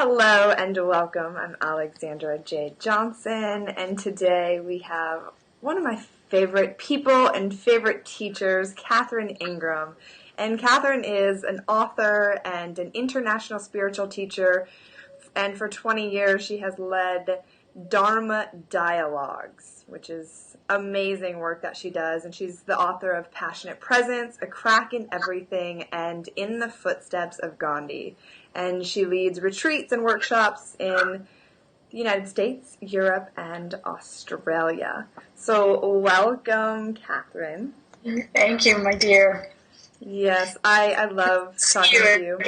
Hello and welcome. I'm Alexandra J. Johnson, and today we have one of my favorite people and favorite teachers, Catherine Ingram. And Catherine is an author and an international spiritual teacher, and for 20 years she has led Dharma Dialogues, which is amazing work that she does. And she's the author of Passionate Presence, A Crack in Everything, and In the Footsteps of Gandhi. And she leads retreats and workshops in the United States, Europe, and Australia. So welcome, Catherine. Thank you, my dear. Yes, I love talking to you.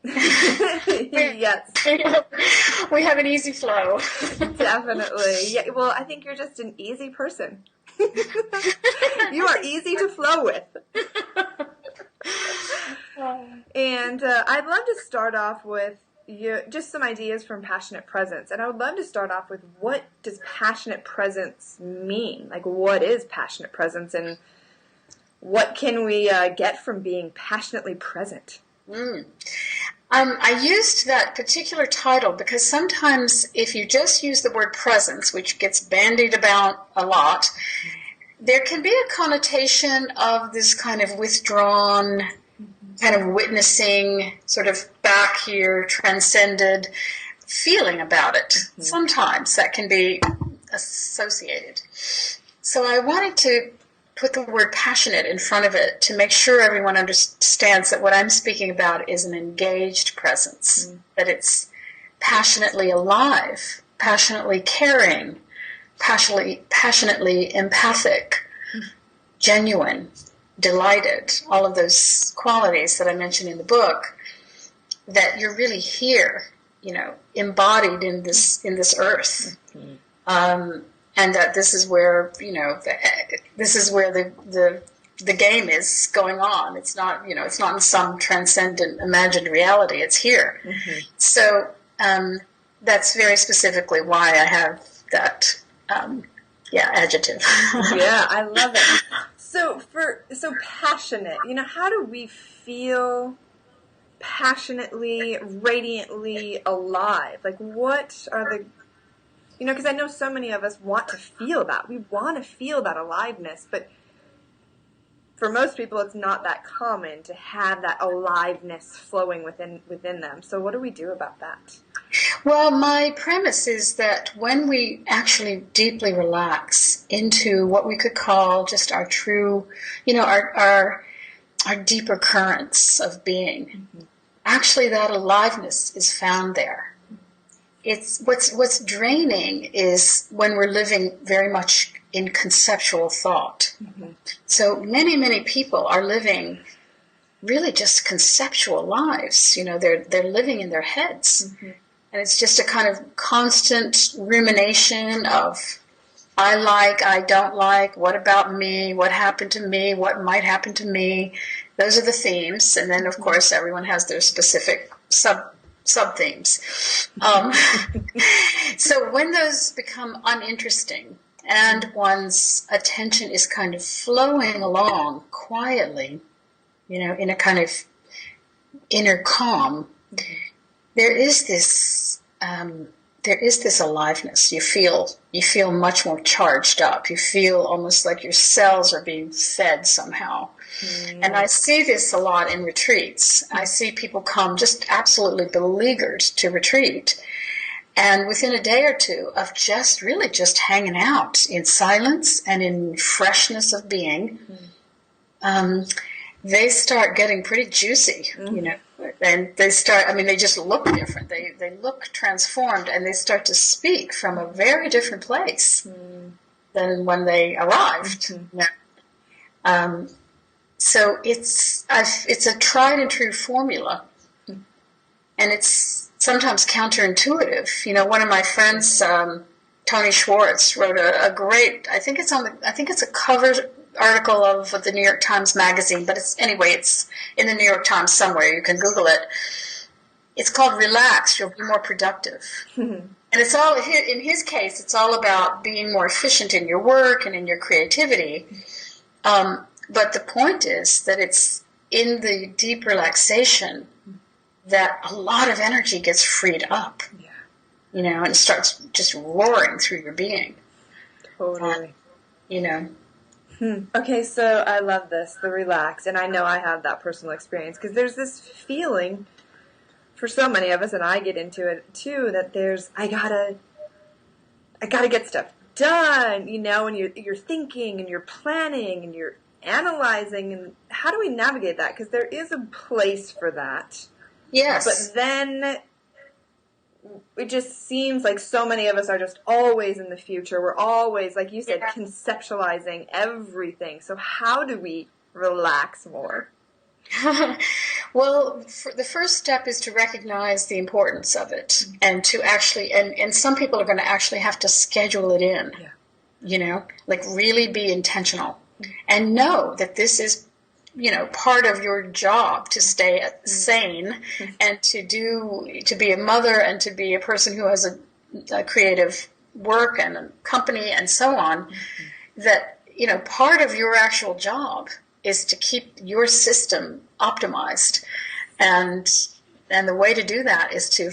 Yes. We have an easy flow. Definitely. Yeah, well, I think you're just an easy person. You are easy to flow with. And I'd love to start off with just some ideas from Passionate Presence. And I would love to start off with, what does Passionate Presence mean? Like, what is Passionate Presence, and what can we get from being passionately present? I used that particular title because sometimes if you just use the word presence, which gets bandied about a lot, there can be a connotation of this kind of withdrawn, kind of witnessing, sort of back here, transcended feeling about it. Mm-hmm. Sometimes that can be associated. So I wanted to put the word passionate in front of it to make sure everyone understands that what I'm speaking about is an engaged presence, that it's passionately alive, passionately caring, passionately empathic, genuine, delighted, all of those qualities that I mentioned in the book, that you're really here, embodied in this earth. And that this is where, this is where the game is going on. It's not, it's not in some transcendent imagined reality. It's here. Mm-hmm. So that's very specifically why I have that, adjective. Yeah, I love it. So passionate, how do we feel passionately, radiantly alive? Like, what are the... because I know so many of us want to feel that. We want to feel that aliveness, but for most people it's not that common to have that aliveness flowing within them. So what do we do about that? Well, my premise is that when we actually deeply relax into what we could call just our true, our deeper currents of being, actually that aliveness is found there. It's what's draining is when we're living very much in conceptual thought. Mm-hmm. So many people are living really just conceptual lives. They're living in their heads, and it's just a kind of constant rumination of I don't like, what about me, what happened to me, what might happen to me. Those are the themes, and then of course everyone has their specific sub-themes. So when those become uninteresting and one's attention is kind of flowing along quietly, in a kind of inner calm, there is this aliveness. You feel much more charged up. You feel almost like your cells are being fed somehow. And I see this a lot in retreats. I see people come just absolutely beleaguered to retreat, and within a day or two of just hanging out in silence and in freshness of being, they start getting pretty juicy, and they start, they just look different. They look transformed, and they start to speak from a very different place than when they arrived. So it's a tried and true formula, and it's sometimes counterintuitive. One of my friends, Tony Schwartz, wrote a great, I think it's a cover article of the New York Times Magazine, but it's in the New York Times somewhere. You can Google it. It's called "Relax, You'll Be More Productive." And it's all, in his case, it's all about being more efficient in your work and in your creativity. But the point is that it's in the deep relaxation that a lot of energy gets freed up, you know, and it starts just roaring through your being. Totally. You know. Okay, so I love this, the relax, and I know I have that personal experience, because there's this feeling for so many of us, and I get into it too, that there's, I gotta get stuff done, you know, and you're thinking and you're planning and you're analyzing, and how do we navigate that? Because there is a place for that. Yes. But then it just seems like so many of us are just always in the future. We're always, like you said, conceptualizing everything. So how do we relax more? Well, the first step is to recognize the importance of it, and to actually, and some people are going to actually have to schedule it in, you know, like really be intentional and know that this is, you know, part of your job to stay sane and to be a mother and to be a person who has a creative work and a company and so on, that, you know, part of your actual job is to keep your system optimized, and the way to do that is to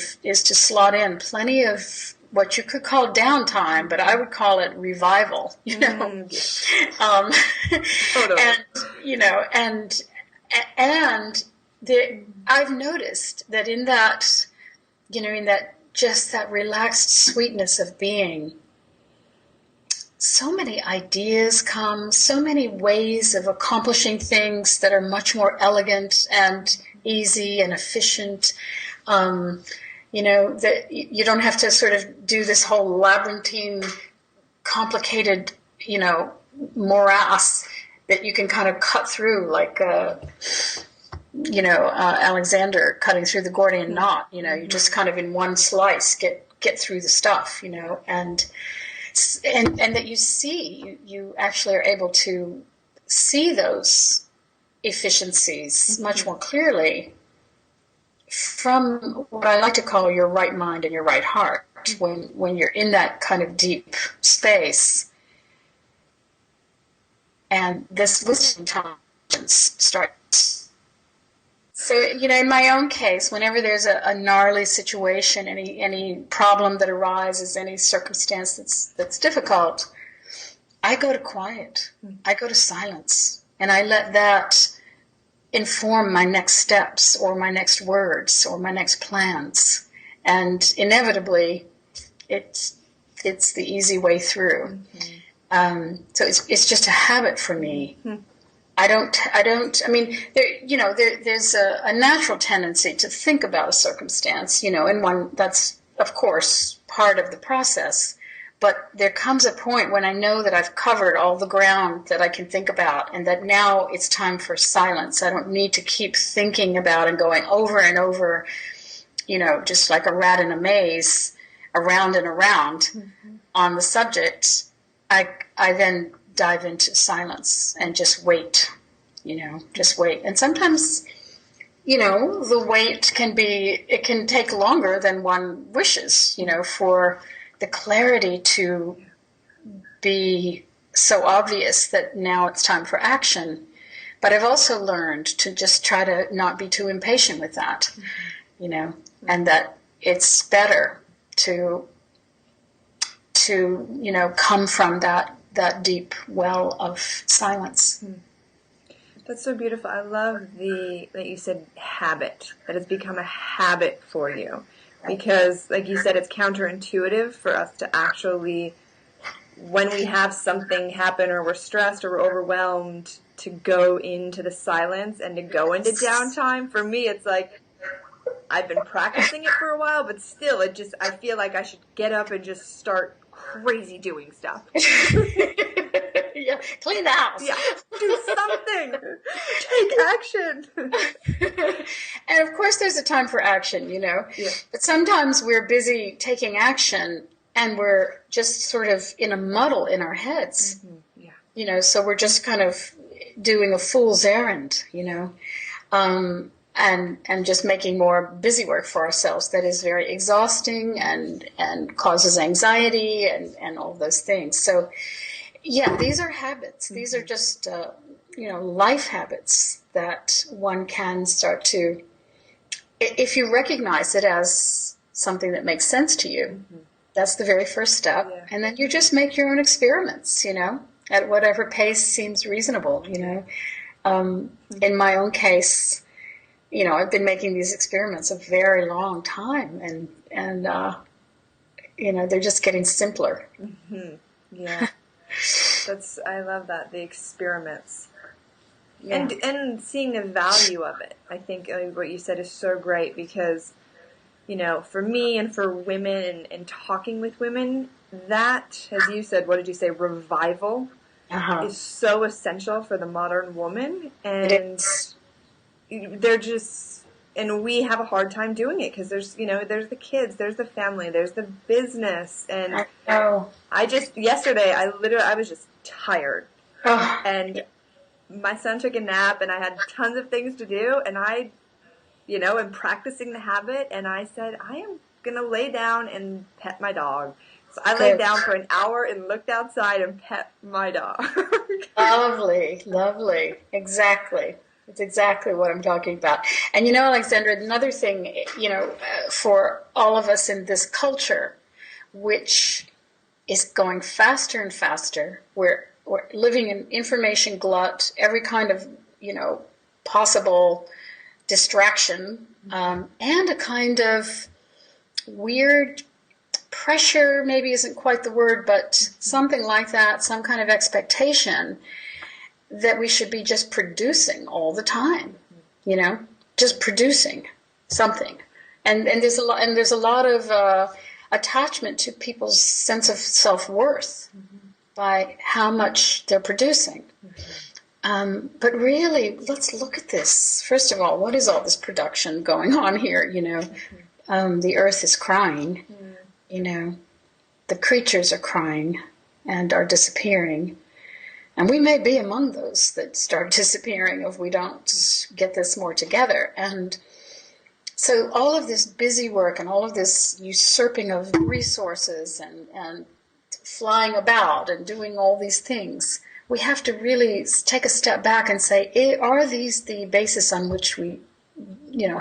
slot in plenty of what you could call downtime, but I would call it revival. You know, Totally. and you know, and I've noticed that in that, you know, in that just that relaxed sweetness of being, so many ideas come, so many ways of accomplishing things that are much more elegant and easy and efficient. You know, that you don't have to sort of do this whole labyrinthine, complicated, you know, morass that you can kind of cut through, like, you know, Alexandra cutting through the Gordian knot. You know, you just kind of in one slice get through the stuff, you know, and that you actually are able to see those efficiencies much more clearly from what I like to call your right mind and your right heart. When you're in that kind of deep space, and this wisdom intelligence starts. So, you know, in my own case, whenever there's a gnarly situation, any problem that arises, any circumstance that's difficult, I go to quiet. I go to silence, and I let that inform my next steps or my next words or my next plans. And inevitably, it's the easy way through. So it's just a habit for me. I mean, there's a natural tendency to think about a circumstance, you know, and one that's, of course, part of the process. But there comes a point when I know that I've covered all the ground that I can think about, and that now it's time for silence. I don't need to keep thinking about and going over and over, you know, just like a rat in a maze, around and around on the subject. I then dive into silence and just wait, you know, just wait. And sometimes, you know, the wait it can take longer than one wishes, you know, for the clarity to be so obvious that now it's time for action. But I've also learned to just try to not be too impatient with that, you know, and that it's better to you know, come from that deep well of silence. That's so beautiful. I love that you said habit, that it's become a habit for you. Because, like you said, it's counterintuitive for us to actually, when we have something happen or we're stressed or we're overwhelmed, to go into the silence and to go into downtime. For me, it's like, I've been practicing it for a while, but still, I feel like I should get up and just start crazy doing stuff. Yeah, clean the house. Yeah, do something. Take action. And of course there's a time for action, you know. Yeah. But sometimes we're busy taking action and we're just sort of in a muddle in our heads. Yeah. You know, so we're just kind of doing a fool's errand, you know. And just making more busy work for ourselves that is very exhausting and causes anxiety and all those things. So, yeah, these are habits. These are just, you know, life habits that one can start to if you recognize it as something that makes sense to you, that's the very first step. Yeah. And then you just make your own experiments, at whatever pace seems reasonable. In my own case, I've been making these experiments a very long time, and they're just getting simpler. Yeah. I love that, the experiments. Yeah. And seeing the value of it. I think what you said is so great because, for me and for women and talking with women, that, as you said, what did you say, revival is so essential for the modern woman. And they're just, and we have a hard time doing it because there's the kids, there's the family, there's the business. And yesterday, I was just tired. And my son took a nap and I had tons of things to do, and I, am practicing the habit, and I said, I am going to lay down and pet my dog. So I laid down for an hour and looked outside and pet my dog. Lovely, lovely. Exactly. It's exactly what I'm talking about. And Alexandra, another thing, for all of us in this culture, which is going faster and faster, we're living in information glut, every kind of, possible distraction, and a kind of weird pressure, maybe isn't quite the word, but something like that, some kind of expectation that we should be just producing all the time, just producing something. And there's a lot of attachment to people's sense of self-worth by how much they're producing. But really, let's look at this. First of all, what is all this production going on here? The earth is crying. The creatures are crying and are disappearing. And we may be among those that start disappearing if we don't get this more together. And so all of this busy work and all of this usurping of resources and flying about and doing all these things, we have to really take a step back and say, are these the basis on which we,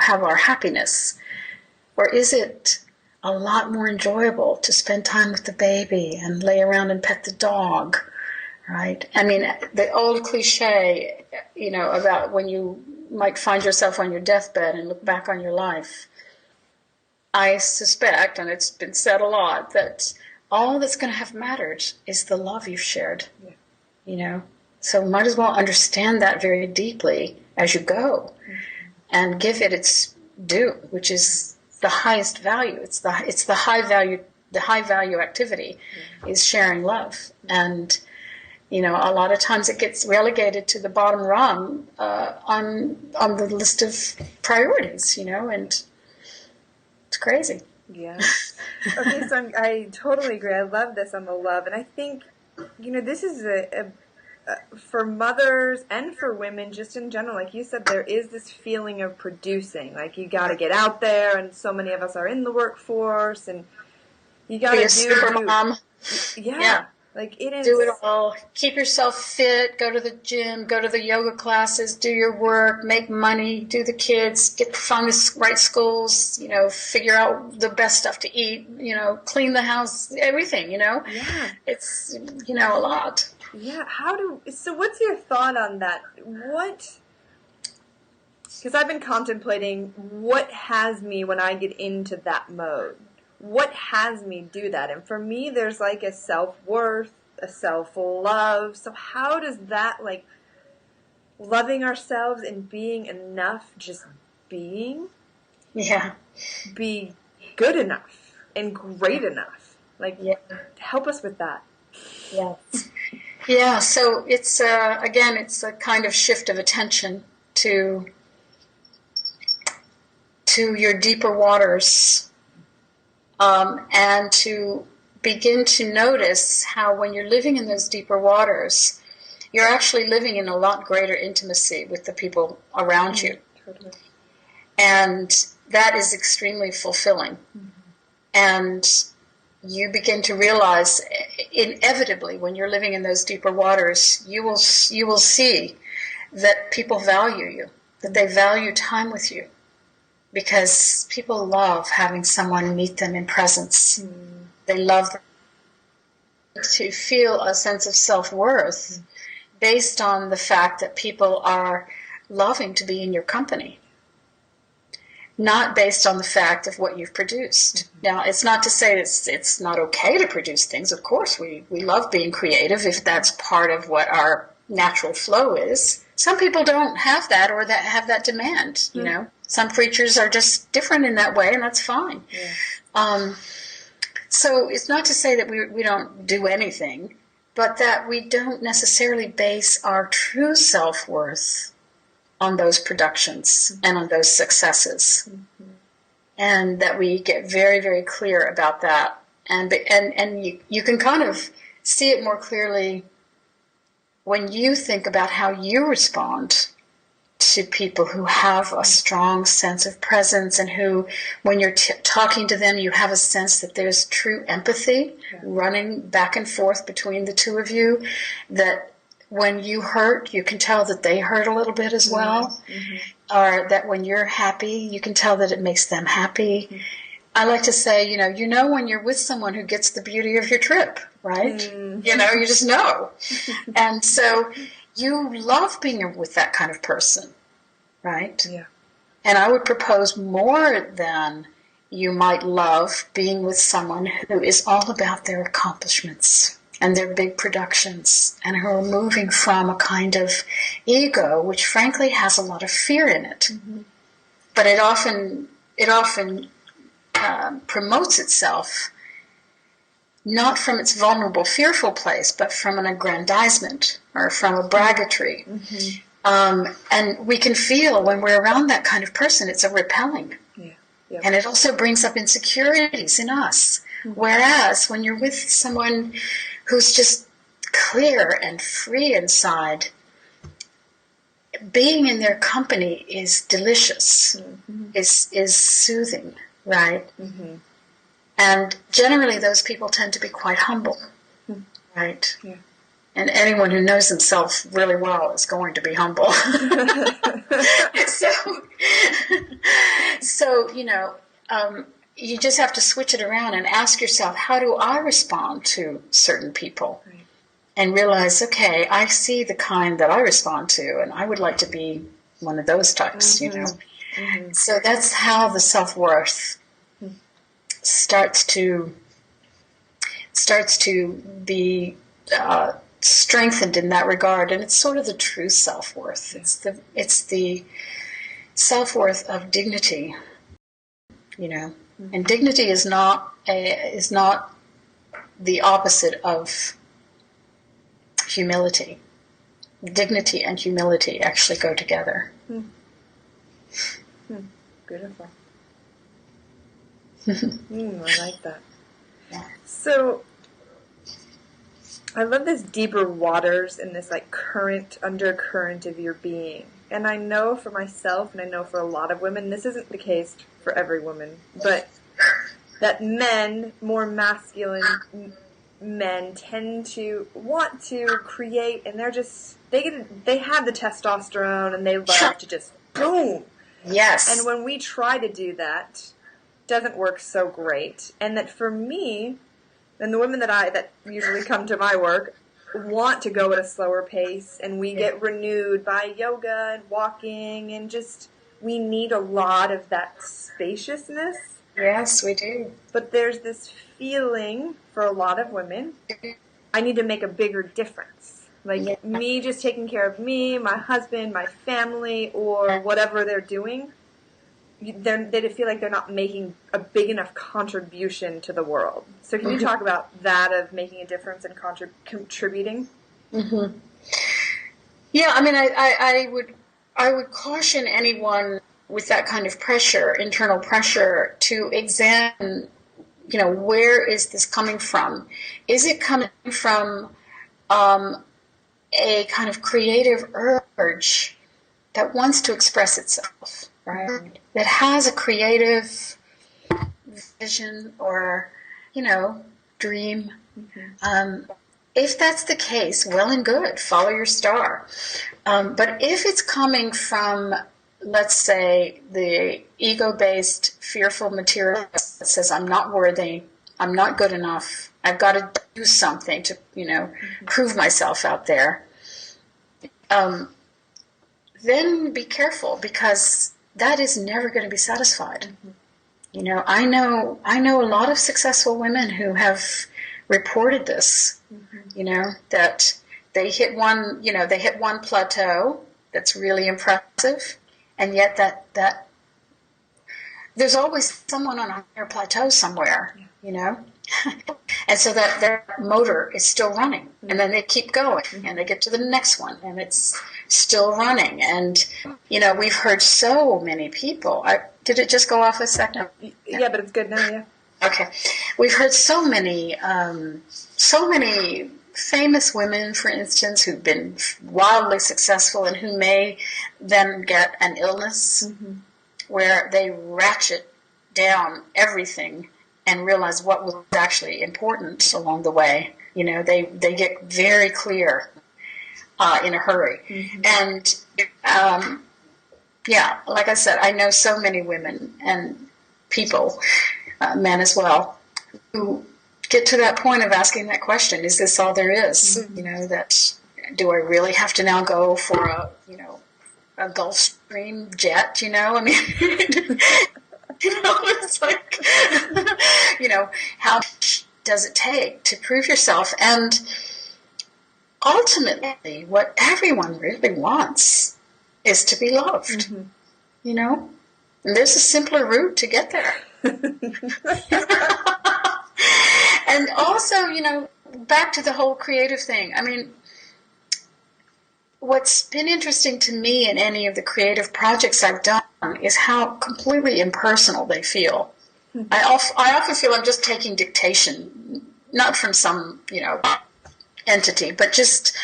have our happiness? Or is it a lot more enjoyable to spend time with the baby and lay around and pet the dog, right? I mean, the old cliche, about when you might find yourself on your deathbed and look back on your life, I suspect, and it's been said a lot, that all that's going to have mattered is the love you've shared. So might as well understand that very deeply as you go, and give it its due, which is the highest value. It's the high value activity is sharing love. And a lot of times it gets relegated to the bottom rung on the list of priorities, and it's crazy. Yeah. Okay, so I totally agree. I love this on the love, and I think this is for mothers and for women just in general. Like you said, there is this feeling of producing. Like you got to get out there, and so many of us are in the workforce, and you got to do super mom. Yeah. Like it is. Do it all. Keep yourself fit. Go to the gym. Go to the yoga classes. Do your work. Make money. Do the kids. Find the right schools. Figure out the best stuff to eat. Clean the house. Everything. Yeah. It's a lot. Yeah. So what's your thought on that? Because I've been contemplating what has me when I get into that mode. What has me do that? And for me, there's like a self-worth, a self-love. So how does that, loving ourselves and being enough, just being, be good enough and great enough? Help us with that. Yes. Yeah, so it's, again, it's a kind of shift of attention to your deeper waters. And to begin to notice how when you're living in those deeper waters, you're actually living in a lot greater intimacy with the people around you. Totally. And that is extremely fulfilling. And you begin to realize, inevitably, when you're living in those deeper waters, you will see that people value you, that they value time with you. because people love having someone meet them in presence. They love to feel a sense of self-worth based on the fact that people are loving to be in your company, not based on the fact of what you've produced. Now, it's not to say it's not okay to produce things. Of course, we love being creative if that's part of what our natural flow is. Some people don't have that or that have that demand, you know. Some creatures are just different in that way, and that's fine. Yeah. So it's not to say that we don't do anything, but that we don't necessarily base our true self-worth on those productions and on those successes. And that we get very, very clear about that. And you can kind of see it more clearly when you think about how you respond to people who have a strong sense of presence and who, when you're talking to them, you have a sense that there's true empathy running back and forth between the two of you, that when you hurt, you can tell that they hurt a little bit as well, or that when you're happy, you can tell that it makes them happy. I like to say, you know when you're with someone who gets the beauty of your trip, right? You just know. And so you love being with that kind of person, right? Yeah. And I would propose more than you might love being with someone who is all about their accomplishments and their big productions, and who are moving from a kind of ego, which frankly has a lot of fear in it. But it often promotes itself not from its vulnerable, fearful place, but from an aggrandizement or from a braggatry. And we can feel when we're around that kind of person, it's a repelling. And it also brings up insecurities in us. Whereas when you're with someone who's just clear and free inside, being in their company is delicious, is soothing, right? And generally those people tend to be quite humble, right? Yeah. And anyone who knows themselves really well is going to be humble. So you just have to switch it around and ask yourself, how do I respond to certain people? Right. And realize, okay, I see the kind that I respond to, and I would like to be one of those types, So that's how the self-worth starts to be strengthened in that regard, and it's sort of the true self-worth. It's the self-worth of dignity, and dignity is not the opposite of humility. Dignity and humility actually go together. Beautiful. I like that. Yeah. So I love this deeper waters and this undercurrent of your being. And I know for myself, and I know for a lot of women, this isn't the case for every woman, but that men, more masculine men, tend to want to create, and they have the testosterone, and they love to just boom. Yes. And when we try to do that, it doesn't work so great. And that for me, and the women that usually come to my work want to go at a slower pace, and we get renewed by yoga and walking, and just we need a lot of that spaciousness. Yes, we do. But there's this feeling for a lot of women, I need to make a bigger difference. Like me just taking care of me, my husband, my family, or whatever they're doing, they feel like they're not making a big enough contribution to the world. So can you talk about that, of making a difference and contributing? Yeah, I mean, I would caution anyone with that kind of pressure, internal pressure, to examine, where is this coming from? Is it coming from a kind of creative urge that wants to express itself, right? That has a creative vision or, dream. If that's the case, well and good, follow your star. But if it's coming from let's say, the ego-based, fearful materialist that says, I'm not worthy, I'm not good enough, I've got to do something to, prove myself out there, then be careful, because that is never going to be satisfied. I know a lot of successful women who have reported this, that they hit one plateau that's really impressive, and yet that there's always someone on a higher plateau somewhere, and so that their motor is still running, and then they keep going, and they get to the next one, and it's still running. And we've heard so many people. Did it just go off a second? Yeah, but it's good now. Yeah. Okay, we've heard so many famous women, for instance, who've been wildly successful and who may then get an illness where they ratchet down everything and realize what was actually important along the way. They get very clear in a hurry. And like I said, I know so many women and people, men as well, who get to that point of asking that question: is this all there is? That do I really have to now go for a Gulfstream jet? I mean, it's like, how much does it take to prove yourself? And ultimately, what everyone really wants is to be loved. And there's a simpler route to get there. And also, back to the whole creative thing. I mean, what's been interesting to me in any of the creative projects I've done is how completely impersonal they feel. I often feel I'm just taking dictation, not from some, entity, but just,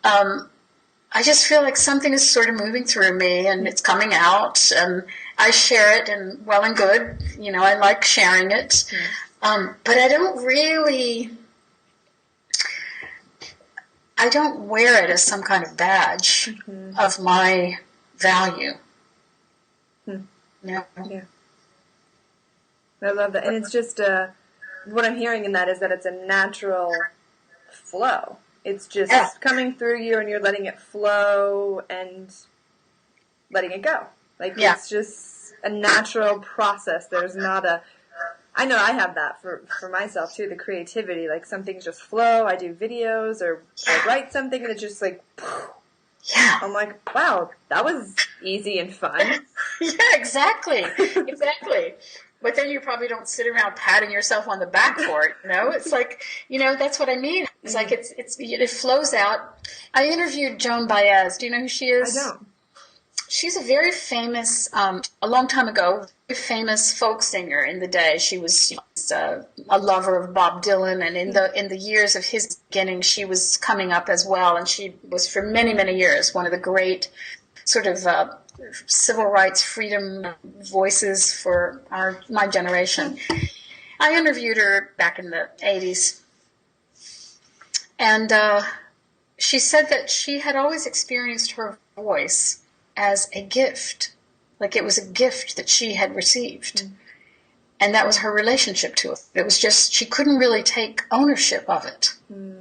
I just feel like something is sort of moving through me, and it's coming out, and I share it, and well and good, I like sharing it. But I don't wear it as some kind of badge of my value. Yeah. I love that. And it's just, what I'm hearing in that is that it's a natural flow. It's just coming through you, and you're letting it flow and letting it go. It's just a natural process. There's not I know I have that for myself too, the creativity. Like, some things just flow. I do videos, or I write something, and it's just like, yeah. I'm like, wow, that was easy and fun. Yeah, exactly. But then you probably don't sit around patting yourself on the back for it, It's like, that's what I mean. It's like it flows out. I interviewed Joan Baez. Do you know who she is? I don't. She's a very famous, a long time ago, very famous folk singer in the day. She was a lover of Bob Dylan, and in the years of his beginning, she was coming up as well, and she was for many, many years one of the great sort of civil rights freedom voices for my generation. I interviewed her back in the 80s, and she said that she had always experienced her voice as a gift, like it was a gift that she had received, and that was her relationship to it. It was just, she couldn't really take ownership of it, And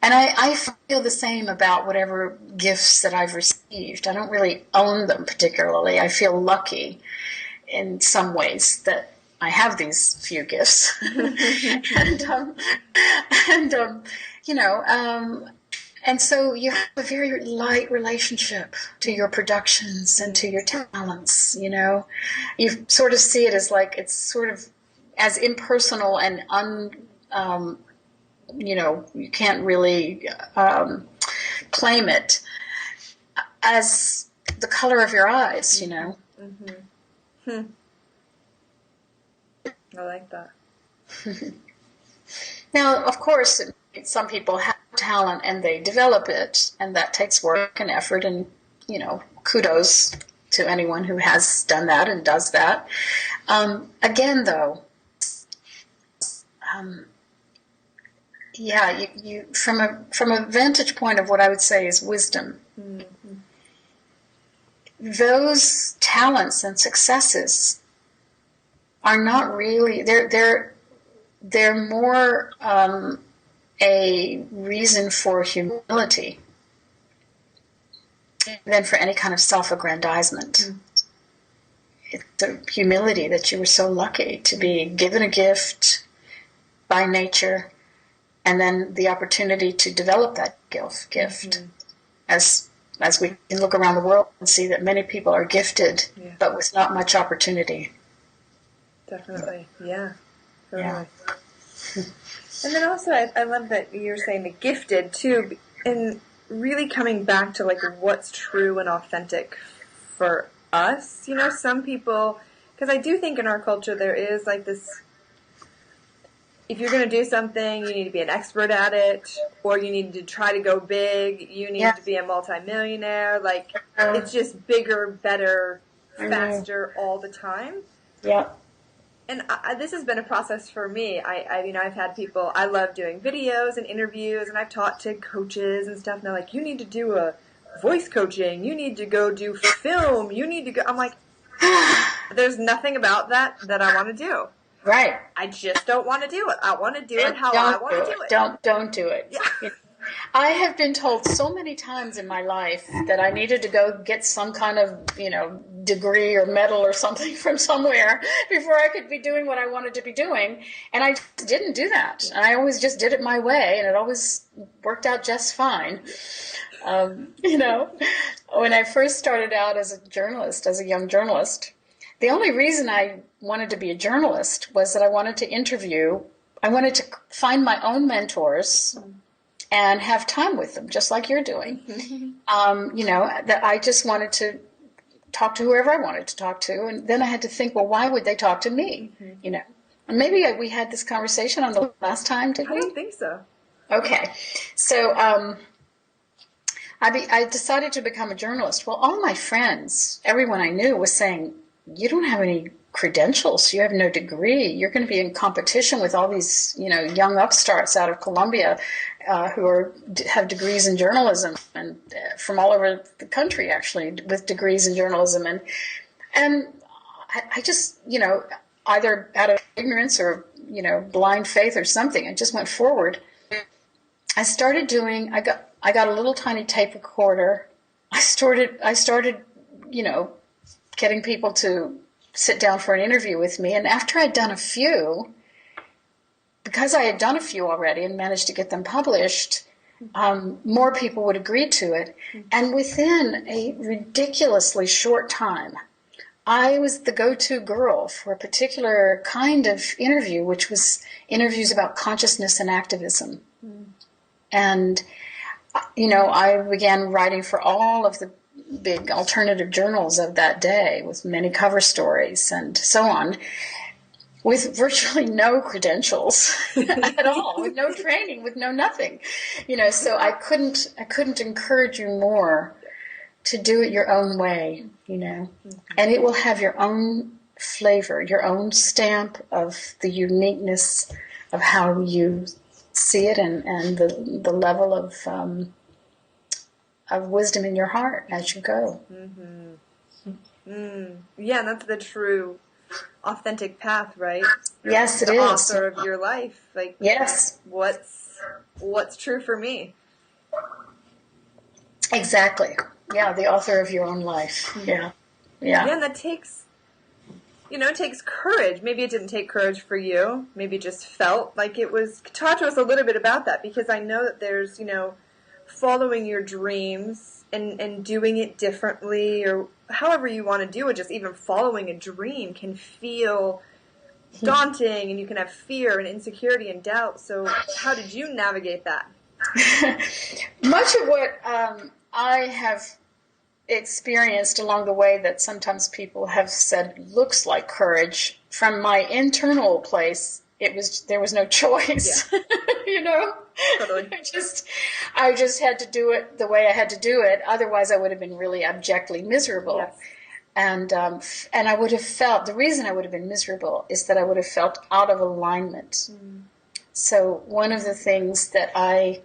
I feel the same about whatever gifts that I've received. I don't really own them particularly. I feel lucky in some ways that I have these few gifts, and so you have a very light relationship to your productions and to your talents. You sort of see it as like, it's sort of as impersonal and you can't really claim it as the color of your eyes, I like that. Now, of course, some people have talent and they develop it, and that takes work and effort, and, kudos to anyone who has done that and does that. Again, though, you from a vantage point of what I would say is wisdom. those talents and successes are not really, they're more a reason for humility than for any kind of self-aggrandizement. It's the humility that you were so lucky to be given a gift by nature, and then the opportunity to develop that gift. As we can look around the world and see that many people are gifted, but with not much opportunity. Definitely, yeah. Totally. And then also, I love that you're saying the gifted, too, and really coming back to, like, what's true and authentic for us. You know, some people, because I do think in our culture there is, like, this, if you're going to do something, you need to be an expert at it, or you need to try to go big, you need to be a multimillionaire. Like, it's just bigger, better, faster all the time. Yeah. And this has been a process for me. I've had people, I love doing videos and interviews, and I've talked to coaches and stuff, and they're like, you need to do a voice coaching, you need to go do film, you need to go, I'm like, there's nothing about that I want to do. Right. I just don't want to do it. I want to do it how I want to do it. Don't do it. Yeah. I have been told so many times in my life that I needed to go get some kind of, degree or medal or something from somewhere before I could be doing what I wanted to be doing. And I didn't do that. I always just did it my way, and it always worked out just fine. When I first started out as a young journalist, the only reason I wanted to be a journalist was that I wanted to find my own mentors and have time with them, just like you're doing. That I just wanted to talk to whoever I wanted to talk to. And then I had to think, well, why would they talk to me? And maybe we had this conversation on the last time, did we? I don't think so. Okay. So I decided to become a journalist. Well, all my friends, everyone I knew was saying, you don't have any credentials. You have no degree. You're going to be in competition with all these, young upstarts out of Columbia who have degrees in journalism, and from all over the country, actually, with degrees in journalism. And I just, either out of ignorance or, blind faith or something, I just went forward. I got a little tiny tape recorder. I started, getting people to sit down for an interview with me. And after I'd done a few, because I had done a few already and managed to get them published, more people would agree to it. And within a ridiculously short time, I was the go-to girl for a particular kind of interview, which was interviews about consciousness and activism. And, I began writing for all of the big alternative journals of that day with many cover stories and so on, with virtually no credentials at all, with no training, with no nothing. So I couldn't encourage you more to do it your own way, and it will have your own flavor, your own stamp of the uniqueness of how you see it and the level of wisdom in your heart as you go. Yeah, that's the true authentic path, right? Yes, it is. The author of your life. Like, yes. What's true for me? Exactly. Yeah, the author of your own life. Yeah. Yeah, and that takes courage. Maybe it didn't take courage for you. Maybe it just felt like it was. Talk to us a little bit about that, because I know that there's, following your dreams and doing it differently, or however you want to do it, just even following a dream can feel daunting, and you can have fear and insecurity and doubt. So how did you navigate that? Much of what I have experienced along the way that sometimes people have said looks like courage, from my internal place, there was no choice. Yeah. Totally. I just had to do it the way I had to do it. Otherwise, I would have been really abjectly miserable. Yes. And I would have felt, the reason I would have been miserable is that I would have felt out of alignment. So one of the things that I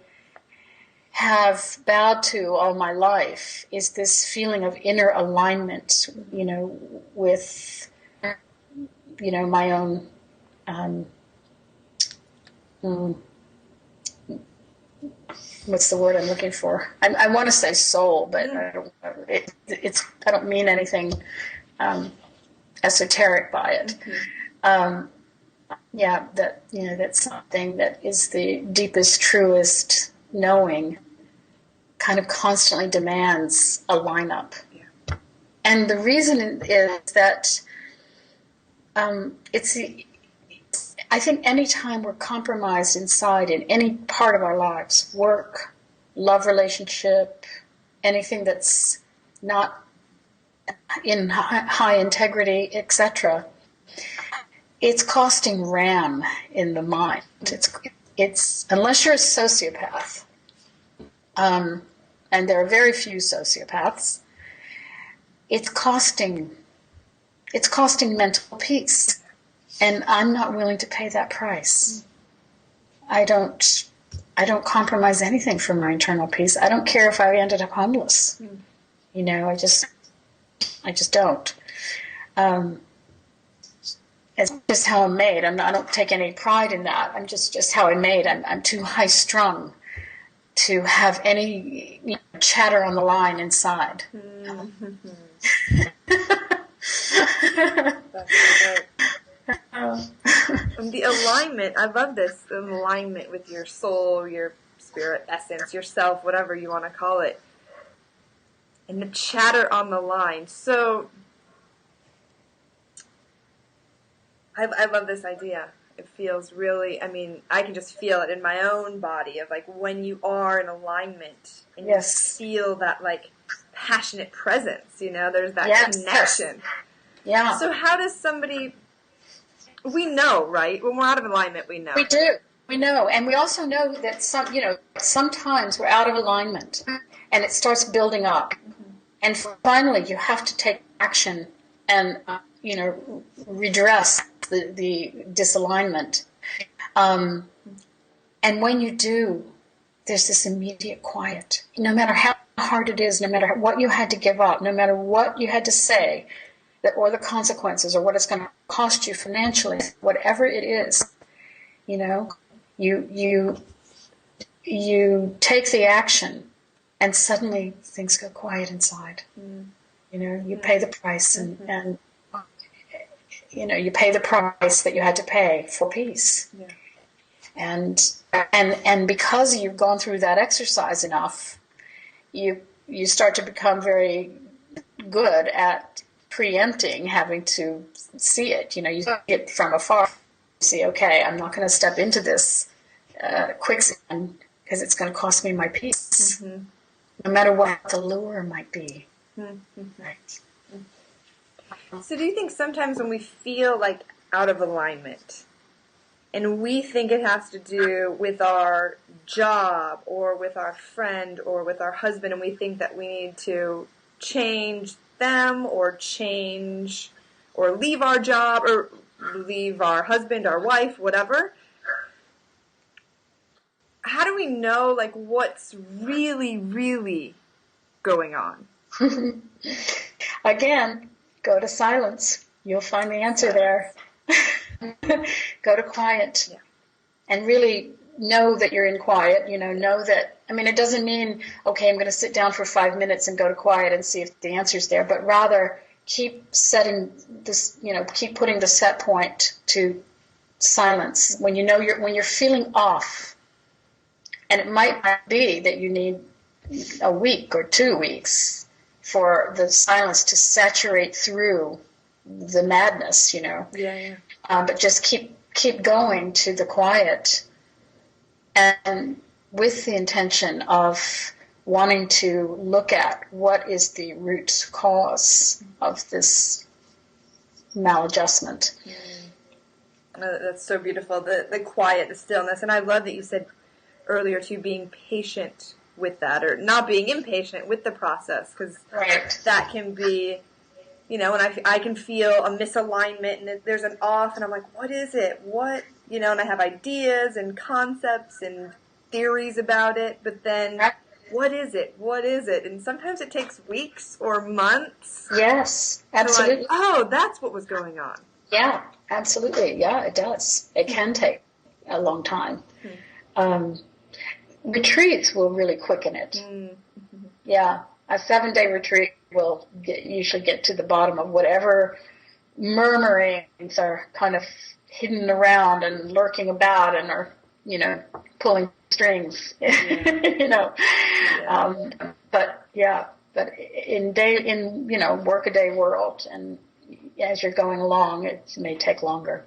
have bowed to all my life is this feeling of inner alignment, with, my own, what's the word I'm looking for? I want to say soul, but I don't mean anything esoteric by it. That's something that is the deepest, truest knowing kind of constantly demands a lineup. Yeah. And the reason is that I think any time we're compromised inside in any part of our lives, work, love relationship, anything that's not in high integrity, etc., it's costing RAM in the mind. It's unless you're a sociopath, and there are very few sociopaths, it's costing mental peace. And I'm not willing to pay that price. I don't compromise anything for my internal peace. I don't care if I ended up homeless. I just don't. It's just how I'm made. I don't take any pride in that. I'm just how I'm made. I'm too high strung to have any chatter on the line inside. That's great. The alignment, I love this, the alignment with your soul, your spirit, essence, yourself, whatever you want to call it. And the chatter on the line. So, I love this idea. It feels really, I can just feel it in my own body of like when you are in alignment and you feel that like passionate presence, there's that connection. Yeah. So how does somebody... We know, right? When we're out of alignment, we know. We do. We know. And we also know that sometimes we're out of alignment and it starts building up. And finally, you have to take action and, redress the disalignment. And when you do, there's this immediate quiet. No matter how hard it is, no matter what you had to give up, no matter what you had to say, or the consequences, or what it's going to cost you financially, whatever it is, you take the action, and suddenly things go quiet inside. You pay the price, and you pay the price that you had to pay for peace. Yeah. And because you've gone through that exercise enough, you start to become very good at preempting having to see it. You see it from afar. You see, okay, I'm not going to step into this quicksand because it's going to cost me my peace, no matter what the lure might be. Right. So do you think sometimes when we feel like out of alignment and we think it has to do with our job or with our friend or with our husband, and we think that we need to change them or change or leave our job or leave our husband, our wife, whatever, how do we know like what's really, really going on? Again, go to silence. You'll find the answer there. Go to quiet. Yeah. And really know that you're in quiet. Know that, it doesn't mean, okay, I'm going to sit down for 5 minutes and go to quiet and see if the answer's there, but rather keep setting this, keep putting the set point to silence. When when you're feeling off, and it might be that you need a week or 2 weeks for the silence to saturate through the madness, Yeah. But just keep going to the quiet, and with the intention of wanting to look at what is the root cause of this maladjustment. That's so beautiful. The quiet, the stillness, and I love that you said earlier too, being patient with that, or not being impatient with the process, because that can be, and I can feel a misalignment, and there's an off, and I'm like, what is it? What, and I have ideas and concepts and theories about it, but then what is it? What is it? And sometimes it takes weeks or months. Yes, absolutely. Like, oh, that's what was going on. Yeah, absolutely. Yeah, it does. It can take a long time. Retreats will really quicken it. Mm-hmm. Yeah, a 7-day retreat will usually get to the bottom of whatever murmurings are kind of hidden around and lurking about and are, pulling strings, but in work-a-day world, and as you're going along, it may take longer.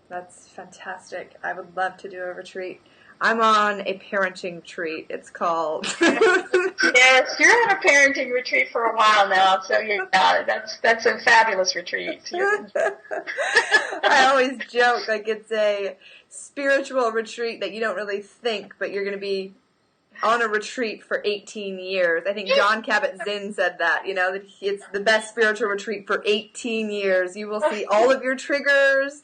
That's fantastic. I would love to do a retreat. I'm on a parenting retreat, it's called. Yes, you're on a parenting retreat for a while now, so that's a fabulous retreat. I always joke, like it's a spiritual retreat that you don't really think, but you're going to be on a retreat for 18 years. I think John Kabat-Zinn said that, that it's the best spiritual retreat for 18 years. You will see all of your triggers,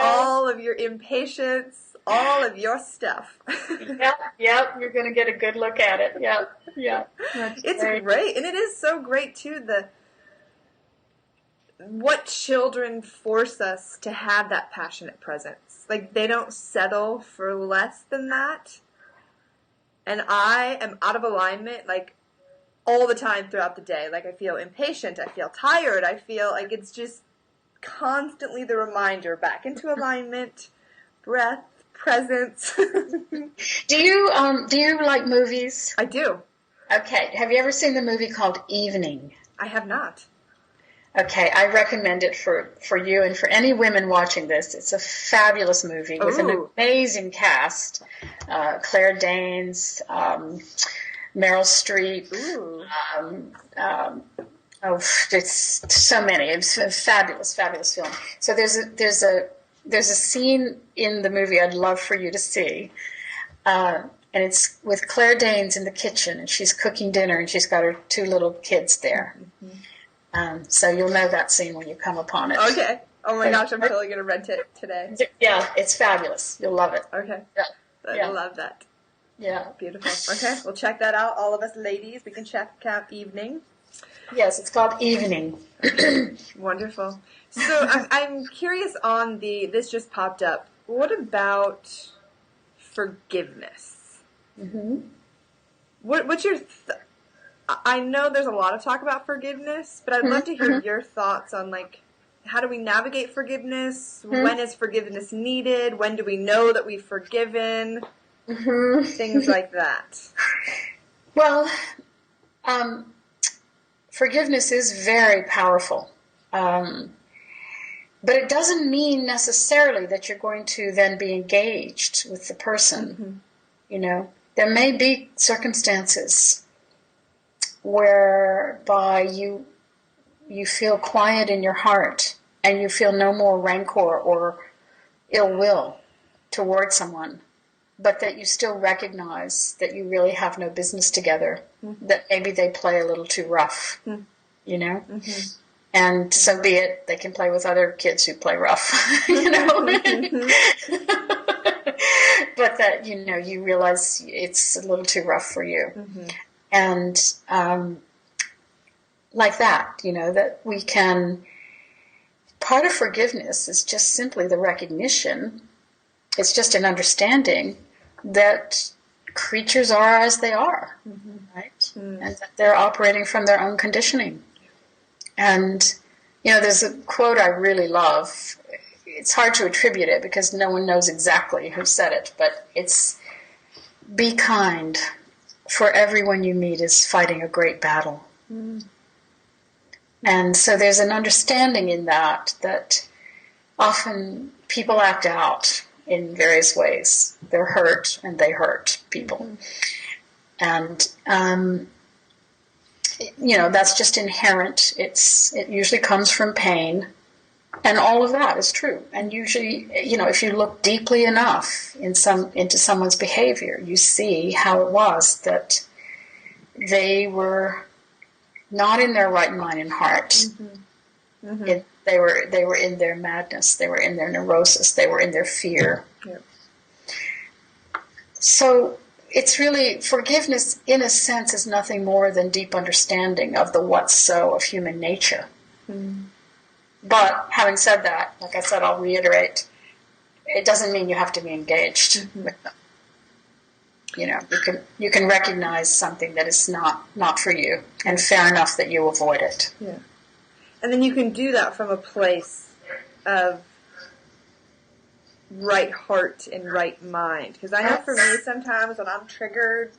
all of your impatience, all of your stuff. Yep, you're going to get a good look at it. Yeah. It's great. And it is so great, too, what children force us to have that passionate presence. Like, they don't settle for less than that. And I am out of alignment, like, all the time throughout the day. Like, I feel impatient. I feel tired. I feel like it's just constantly the reminder back into alignment, breath, presence. Do you like movies? I do. Okay. Have you ever seen the movie called Evening? I have not. Okay, I recommend it for you and for any women watching this. It's a fabulous movie with an amazing cast. Claire Danes, Meryl Streep. It's so many. It's a fabulous, fabulous film. So there's a scene in the movie I'd love for you to see. And it's with Claire Danes in the kitchen, and she's cooking dinner, and she's got her 2 little kids there. Mm-hmm. So you'll know that scene when you come upon it. Okay. Oh my gosh, I'm totally going to rent it today. Yeah, it's fabulous. You'll love it. Okay. Yeah. I love that. Yeah. Beautiful. Okay, we'll check that out. All of us ladies, we can check out Evening. Yes, it's called Evening. Wonderful. So I'm curious on this just popped up. What about forgiveness? Mm-hmm. What's your... I know there's a lot of talk about forgiveness, but I'd love to hear your thoughts on, like, how do we navigate forgiveness? When is forgiveness needed? When do we know that we've forgiven? Things like that. Well, forgiveness is very powerful. But it doesn't mean necessarily that you're going to then be engaged with the person. There may be circumstances whereby you feel quiet in your heart and you feel no more rancor or ill will toward someone, but that you still recognize that you really have no business together, that maybe they play a little too rough, and so be it. They can play with other kids who play rough, but that, you realize it's a little too rough for you. And like that, that we can, part of forgiveness is just simply the recognition, it's just an understanding that creatures are as they are, right? And that they're operating from their own conditioning. And, there's a quote I really love. It's hard to attribute it because no one knows exactly who said it, but it's, be kind, for everyone you meet is fighting a great battle. And so there's an understanding in that often people act out in various ways. They're hurt and they hurt people. And, that's just inherent. It usually comes from pain. And all of that is true. And usually, if you look deeply enough into someone's behavior, you see how it was that they were not in their right mind and heart. They were in their madness. They were in their neurosis. They were in their fear. So it's really, forgiveness in a sense is nothing more than deep understanding of the what's so of human nature. Mm. But having said that, like I said, I'll reiterate, it doesn't mean you have to be engaged with them. You know, you can recognize something that is not for you, and fair enough that you avoid it. Yeah. And then you can do that from a place of right heart and right mind. Because I know for me, sometimes when I'm triggered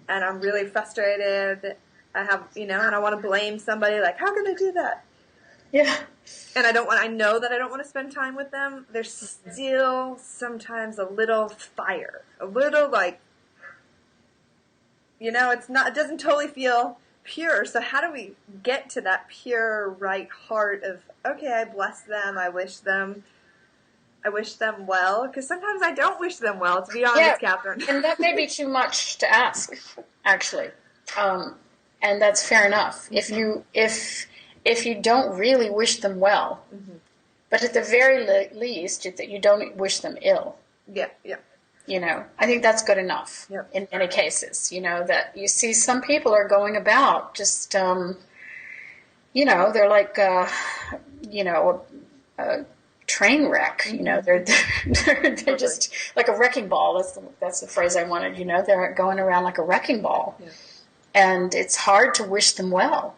and I'm really frustrated, I have, and I want to blame somebody, like, how can they do that? Yeah. And I know that I don't want to spend time with them. There's still sometimes a little fire, a little like, it doesn't totally feel pure. So how do we get to that pure right heart of, okay, I bless them, I wish them well, because sometimes I don't wish them well, to be honest, Catherine. And that may be too much to ask, actually. And that's fair enough. If you don't really wish them well, but at the very least, that you don't wish them ill. Yeah. I think that's good enough in many cases. That you see some people are going about just, they're like, a train wreck. They're just like a wrecking ball. That's the phrase I wanted. They're going around like a wrecking ball. Yeah. And it's hard to wish them well,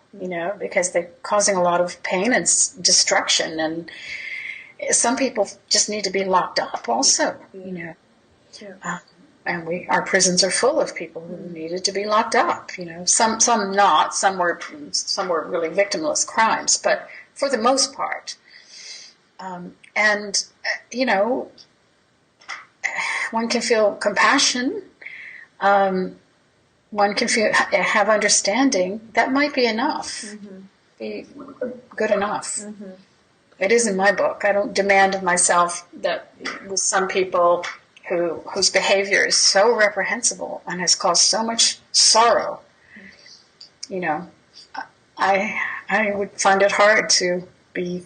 because they're causing a lot of pain and destruction. And some people just need to be locked up also, Yeah. And our prisons are full of people who needed to be locked up, Some not. Some were really victimless crimes, but for the most part. One can feel compassion. One can have understanding. That might be enough. Be good enough. It is in my book. I don't demand of myself that with some people whose behavior is so reprehensible and has caused so much sorrow, I would find it hard to be,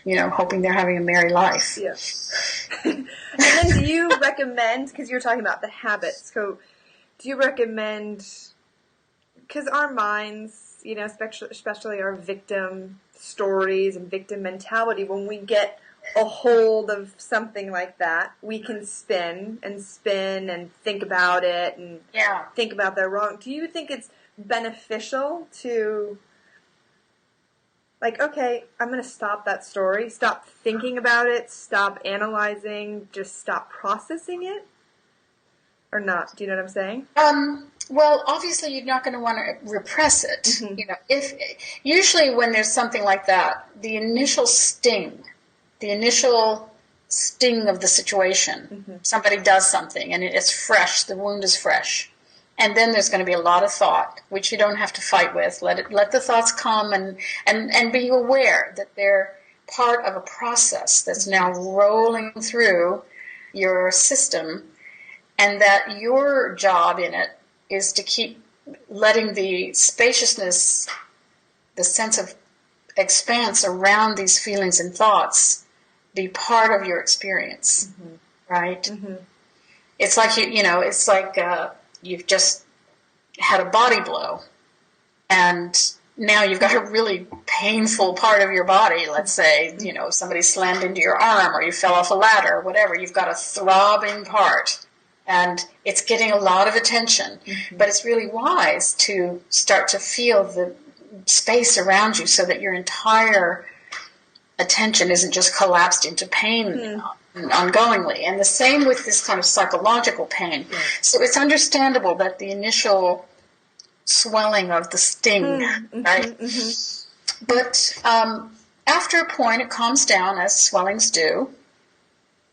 hoping they're having a merry life. Yeah. And then do you recommend, because you were talking about the habits, so do you recommend, because our minds, especially our victim stories and victim mentality, when we get a hold of something like that, we can spin and think about it and think about their wrong. Do you think it's beneficial to, like, okay, I'm going to stop that story, stop thinking about it, stop analyzing, just stop processing it? Or not? Do you know what I'm saying? Well, obviously you're not going to want to repress it. If usually when there's something like that, the initial sting of the situation, somebody does something and it's fresh, the wound is fresh. And then there's going to be a lot of thought, which you don't have to fight with. Let the thoughts come and be aware that they're part of a process that's now rolling through your system, and that your job in it is to keep letting the spaciousness, the sense of expanse around these feelings and thoughts be part of your experience, right? It's like you've just had a body blow, and now you've got a really painful part of your body. Let's say, somebody slammed into your arm, or you fell off a ladder, or whatever. You've got a throbbing part, and it's getting a lot of attention. But it's really wise to start to feel the space around you so that your entire attention isn't just collapsed into pain ongoingly. And the same with this kind of psychological pain. So it's understandable that the initial swelling of the sting, right? But after a point, it calms down, as swellings do.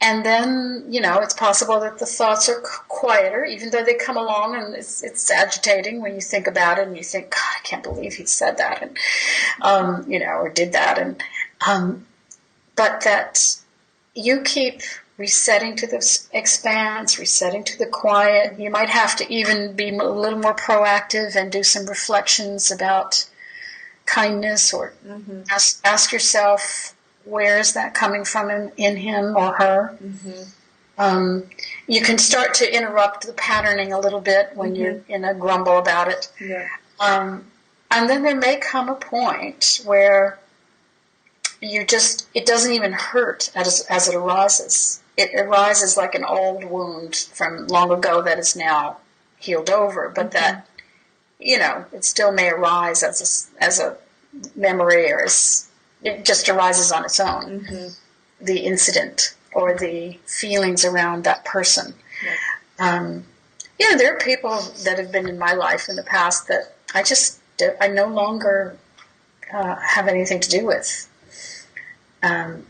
And then, it's possible that the thoughts are quieter, even though they come along, and it's agitating when you think about it, and you think, God, I can't believe he said that, and or did that, and but that you keep resetting to the expanse, resetting to the quiet. You might have to even be a little more proactive and do some reflections about kindness, or ask yourself, where is that coming from in him or her? You can start to interrupt the patterning a little bit when you're in a grumble about it. Yeah. And then there may come a point where it doesn't even hurt as it arises. It arises like an old wound from long ago that is now healed over, but that, it still may arise as a memory, or it just arises on its own, the incident or the feelings around that person. There are people that have been in my life in the past that I no longer have anything to do with. And,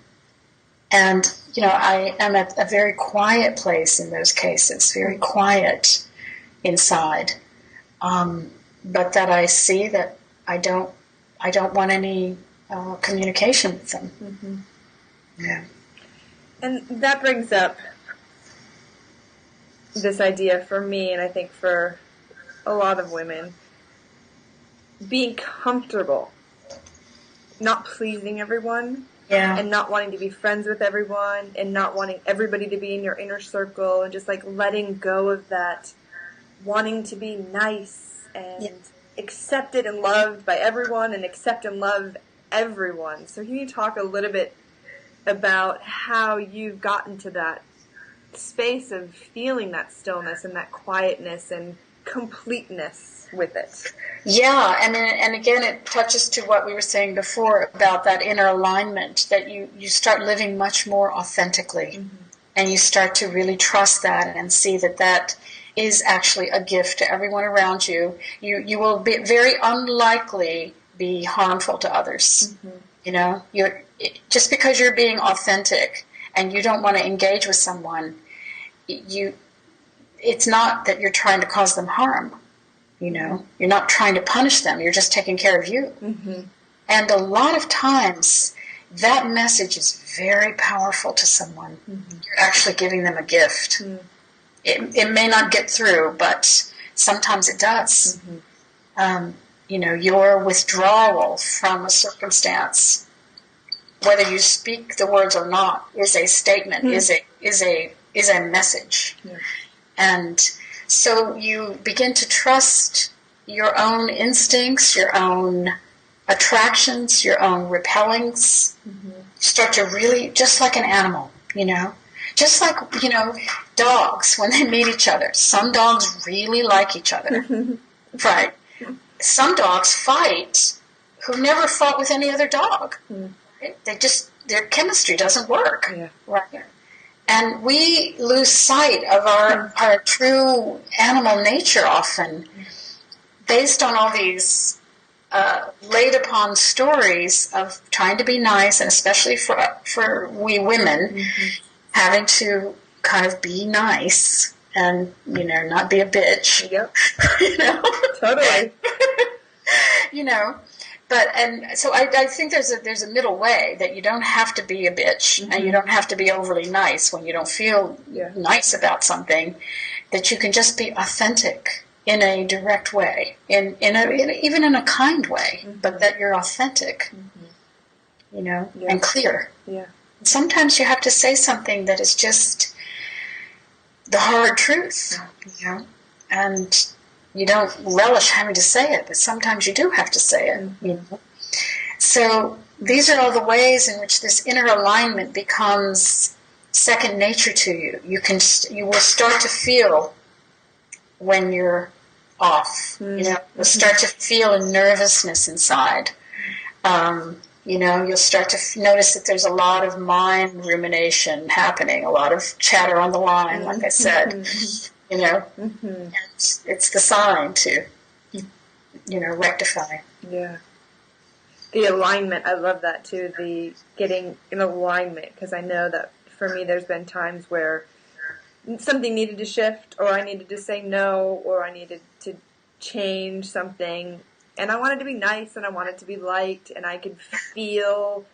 I am at a very quiet place in those cases, very quiet inside. But that I see that I don't want any communication with them. Yeah. And that brings up this idea for me, and I think for a lot of women, being comfortable, not pleasing everyone, and not wanting to be friends with everyone, and not wanting everybody to be in your inner circle, and just like letting go of that, wanting to be nice and accepted and loved by everyone, and accept and love everyone. So can you talk a little bit about how you've gotten to that space of feeling that stillness and that quietness and completeness with it? Yeah, and again, it touches to what we were saying before about that inner alignment, that you start living much more authentically, and you start to really trust that and see that is actually a gift to everyone around you. You will be very unlikely be harmful to others. Just because you're being authentic and you don't want to engage with someone, it's not that you're trying to cause them harm. You're not trying to punish them. You're just taking care of you. And a lot of times that message is very powerful to someone. You're actually giving them a gift. It may not get through, but sometimes it does. Your withdrawal from a circumstance, whether you speak the words or not, is a statement, is a message. And so you begin to trust your own instincts, your own attractions, your own repellings. Start to really, just like an animal, just like, dogs when they meet each other. Some dogs really like each other, right? Some dogs fight who never fought with any other dog. Right? Their chemistry doesn't work, right? And we lose sight of our true animal nature often, based on all these laid upon stories of trying to be nice, and especially for we women, having to kind of be nice and, not be a bitch. Yep. Totally. And so I think there's a middle way, that you don't have to be a bitch, and you don't have to be overly nice when you don't feel nice about something, that you can just be authentic in a direct way, even in a kind way, but that you're authentic, and clear. Yeah. Sometimes you have to say something that is just the hard truth, and you don't relish having to say it, but sometimes you do have to say it. So these are all the ways in which this inner alignment becomes second nature to you. You will start to feel when you're off. You'll start to feel a nervousness inside. You'll start to notice that there's a lot of mind rumination happening, a lot of chatter on the line, like I said. And it's the sign to, rectify. Yeah. The alignment, I love that too, the getting in alignment, because I know that for me there's been times where something needed to shift, or I needed to say no, or I needed to change something, and I wanted to be nice, and I wanted to be liked, and I could feel,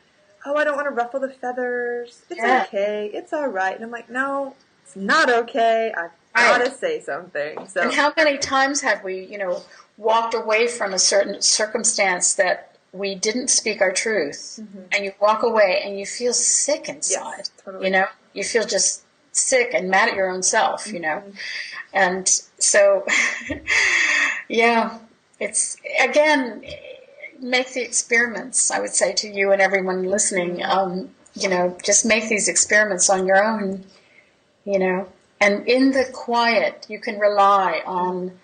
I don't want to ruffle the feathers, it's okay, it's alright, and I'm like, no, it's not okay, I've got to say something. So. And how many times have we, walked away from a certain circumstance that we didn't speak our truth, and you walk away and you feel sick inside. Yes, totally. You feel just sick and mad at your own self, you know. And so, yeah, it's, again, make the experiments, I would say to you and everyone listening, you know, just make these experiments on your own, you know. And in the quiet, you can rely on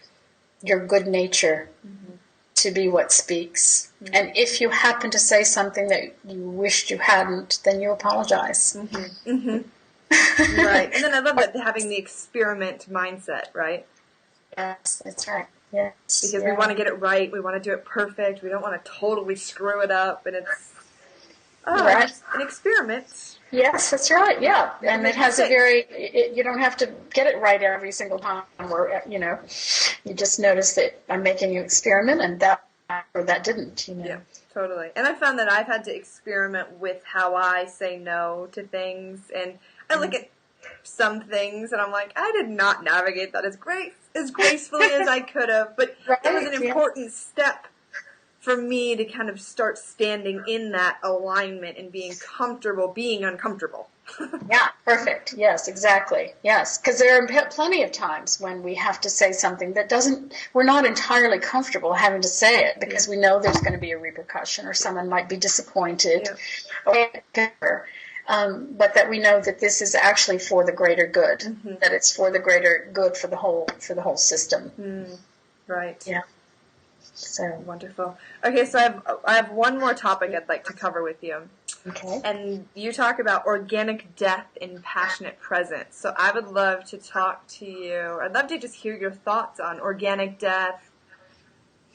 your good nature to be what speaks. And if you happen to say something that you wished you hadn't, then you apologize. Right. And then I love that, having the experiment mindset, right? Yes, that's right. Yes. Because we want to get it right. We want to do it perfect. We don't want to totally screw it up. And it's right. It's an experiment. Yes, that's right. Yeah. And it has you don't have to get it right every single time, where, you know, you just notice that I'm making an experiment and that or that didn't, you know. Yeah, totally. And I found that I've had to experiment with how I say no to things. And I look at some things and I'm like, I did not navigate that as gracefully as I could have. But it was an important step for me to kind of start standing in that alignment and being comfortable being uncomfortable. Yeah, perfect. Yes, exactly. Yes, because there are plenty of times when we have to say something that we're not entirely comfortable having to say it, because we know there's going to be a repercussion or someone might be disappointed, or but that we know that this is actually for the greater good, that it's for the greater good for the whole system. Right. Yeah. So wonderful. Okay, so I have one more topic I'd like to cover with you. Okay. And you talk about organic death in passionate presence. So I would love to talk to you. I'd love to just hear your thoughts on organic death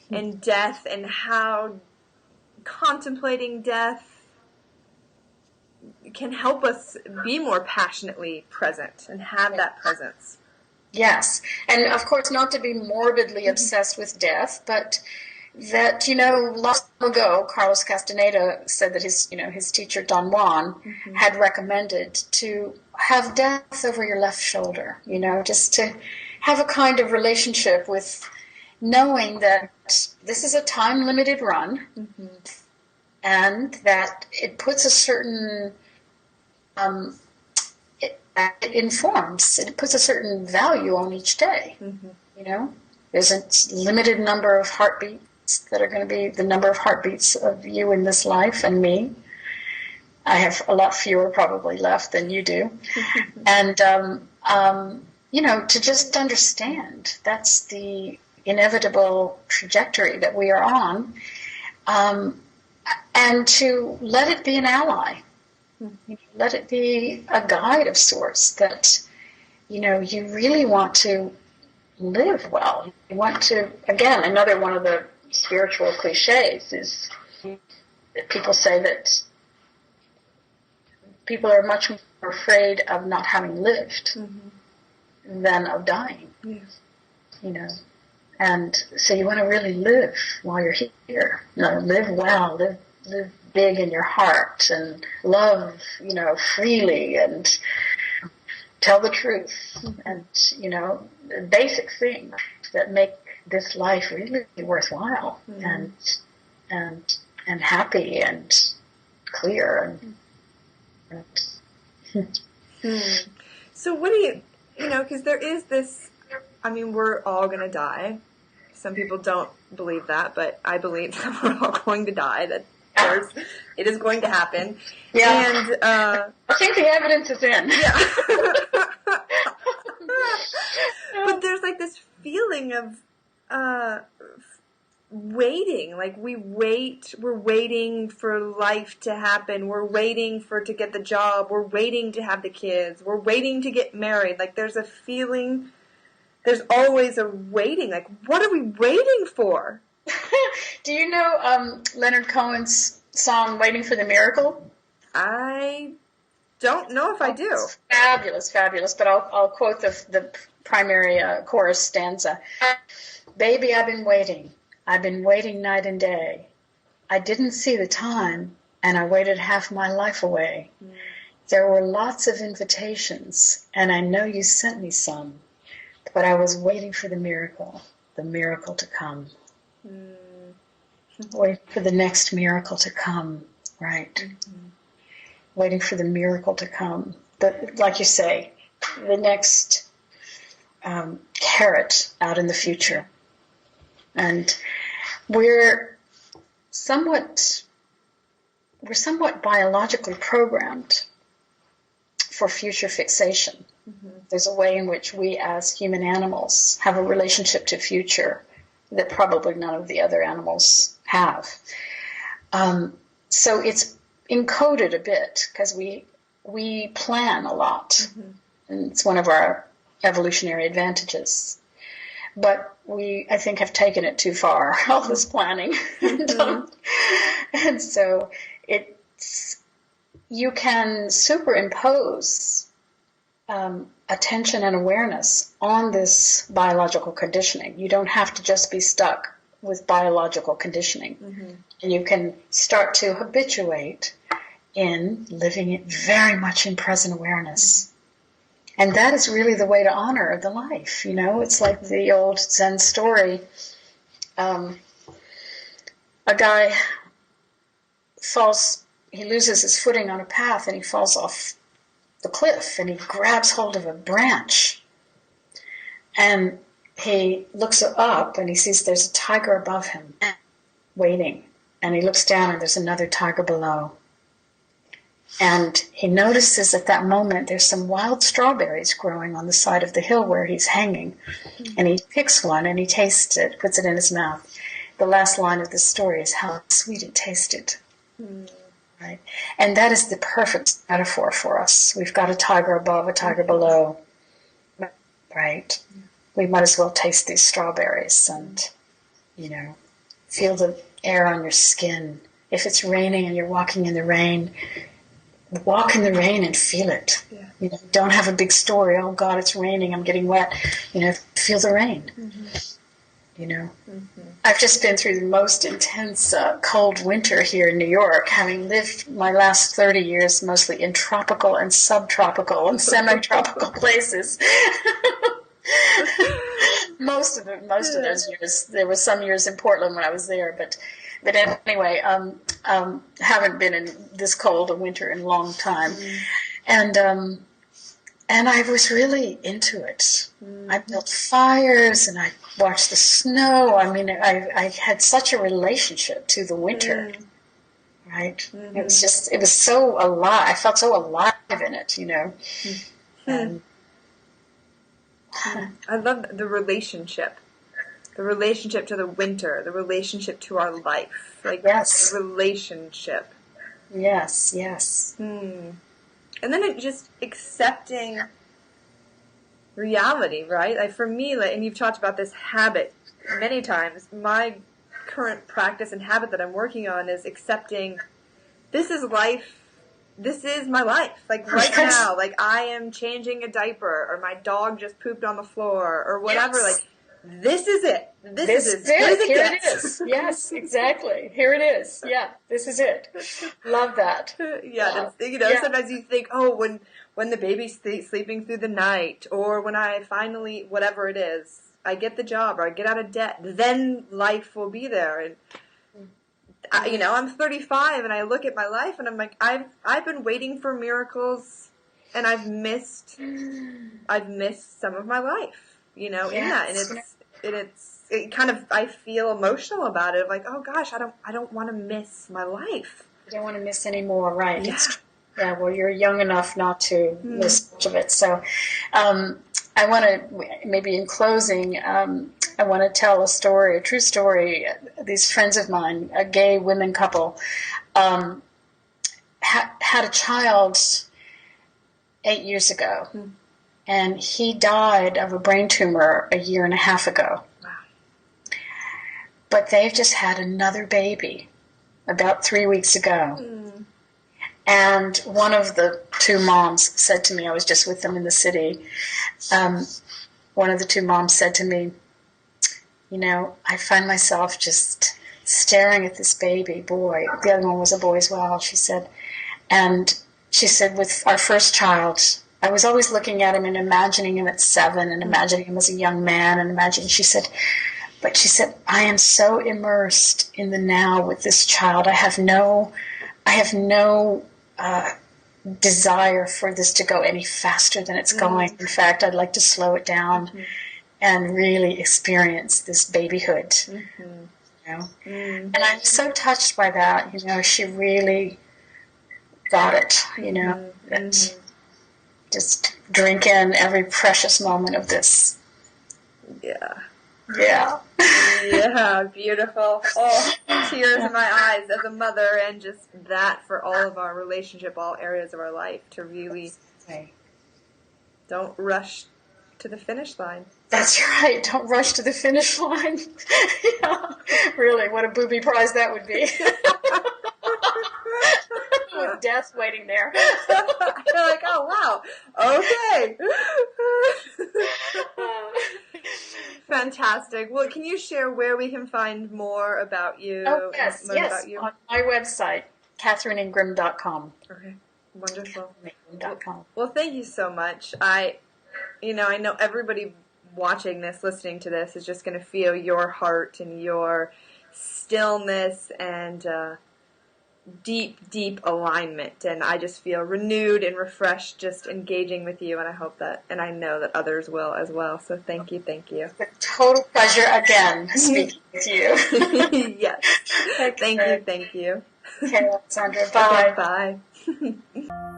and how contemplating death can help us be more passionately present and have that presence. Yes. And of course, not to be morbidly obsessed with death, but that, you know, long ago, Carlos Castaneda said that his teacher, Don Juan, had recommended to have death over your left shoulder, you know, just to have a kind of relationship with knowing that this is a time-limited run, and that it puts a certain, it puts a certain value on each day, you know. There's a limited number of heartbeats that are going to be the number of heartbeats of you in this life and me. I have a lot fewer probably left than you do. And, you know, to just understand that's the inevitable trajectory that we are on, and to let it be an ally. Let it be a guide of sorts that, you know, you really want to live well. You want to, again, another one of the spiritual cliches is that people say that people are much more afraid of not having lived than of dying. You know, and so you want to really live while you're here. You know, live well, live big in your heart, and love, you know, freely, and tell the truth, and, you know, basic things that make this life really worthwhile, and happy and clear. So what do you know, because there is this, I mean, we're all going to die. Some people don't believe that, but I believe that we're all going to die, that it is going to happen. Yeah. And I think the evidence is in. Yeah. But there's like this feeling of waiting. Like we're waiting for life to happen. We're waiting to get the job. We're waiting to have the kids. We're waiting to get married. Like there's a feeling, there's always a waiting. Like, what are we waiting for? Do you know Leonard Cohen's song "Waiting for the Miracle"? I don't know if I do. It's fabulous, fabulous. But I'll quote the primary chorus stanza. Baby, I've been waiting night and day. I didn't see the time, and I waited half my life away. There were lots of invitations, and I know you sent me some, but I was waiting for the miracle to come. Wait for the next miracle to come, right? Waiting for the miracle to come. But like you say, the next carrot out in the future. And we're somewhat biologically programmed for future fixation. Mm-hmm. There's a way in which we as human animals have a relationship to future that probably none of the other animals have. So it's encoded a bit because we plan a lot. Mm-hmm. And it's one of our evolutionary advantages. But we, I think, have taken it too far, all this planning. Mm-hmm. And so you can superimpose attention and awareness on this biological conditioning. You don't have to just be stuck with biological conditioning. Mm-hmm. And you can start to habituate in living it very much in present awareness. Mm-hmm. And that is really the way to honor the life, you know. It's like the old Zen story. A guy he loses his footing on a path and he falls off the cliff and he grabs hold of a branch. And he looks up and he sees there's a tiger above him waiting. And he looks down and there's another tiger below. And he notices at that moment there's some wild strawberries growing on the side of the hill where he's hanging. Mm-hmm. And he picks one and he tastes it, puts it in his mouth. The last line of the story is how sweet it tasted. Mm-hmm. Right? And that is the perfect metaphor for us. We've got a tiger above, a tiger below. Right? Mm-hmm. We might as well taste these strawberries and, you know, feel the air on your skin. If it's raining and you're walking in the rain, walk in the rain and feel it. Yeah. You know, don't have a big story. Oh God, it's raining. I'm getting wet. You know, feel the rain. Mm-hmm. You know, mm-hmm. I've just been through the most intense cold winter here in New York, having lived my last 30 years mostly in tropical and subtropical and semi-tropical places. Most of those years. There were some years in Portland when I was there, but anyway, haven't been in this cold a winter in a long time. Mm. And I was really into it. Mm. I built fires and I watched the snow. I mean, I had such a relationship to the winter, right? Mm-hmm. It was so alive. I felt so alive in it, you know. Mm-hmm. I love the relationship. The relationship to the winter, the relationship to our life. Like, yes. Relationship. Yes, yes. And then it just accepting reality, right? Like for me, like, and you've talked about this habit many times, my current practice and habit that I'm working on is accepting this is life. This is my life. Like right now, like I am changing a diaper or my dog just pooped on the floor or whatever. Yes. Like, this is it. This is it. Here it is. Yes, exactly. Here it is. Yeah, this is it. Love that. Yeah, you know, sometimes you think, oh, when the baby's sleeping through the night, or when I finally, whatever it is, I get the job or I get out of debt, then life will be there. And you know, I'm 35 and I look at my life and I'm like, I've been waiting for miracles, and I've missed some of my life. You know, in that, and it kind of, I feel emotional about it. Like, oh gosh, I don't want to miss my life. You don't want to miss any more, right? Yeah. Well, you're young enough not to miss much of it. So, I want to maybe in closing, I want to tell a true story. These friends of mine, a gay women couple, had a child 8 years ago. Mm. And he died of a brain tumor a year and a half ago. Wow. But they've just had another baby about 3 weeks ago. Mm. And one of the two moms said to me, I was just with them in the city, one of the two moms said to me, you know, I find myself just staring at this baby boy. The other one was a boy as well, she said. And she said, with our first child, I was always looking at him and imagining him at 7 and imagining him as a young man and she said, I am so immersed in the now with this child. I have no desire for this to go any faster than it's going. In fact, I'd like to slow it down and really experience this babyhood. And I'm so touched by that. She really got it. And just drink in every precious moment of this. Yeah. Yeah, beautiful. Oh, tears in my eyes as a mother, and just that for all of our relationship, all areas of our life, to really don't rush to the finish line. That's right. Don't rush to the finish line. Really, what a booby prize that would be. With death waiting there. You're like, oh, wow. Okay. Fantastic. Well, can you share where we can find more about you? Yes. About you? On my website, catherineingram.com. Okay. Wonderful. .com. Well, thank you so much. I know everybody watching this, listening to this, is just going to feel your heart and your stillness and deep, deep alignment. And I just feel renewed and refreshed just engaging with you. And I hope that, and I know that others will as well. So thank you. It's a total pleasure again speaking with you. Yes. Okay. Thank you. Okay, Alexandra. Bye. Okay, bye.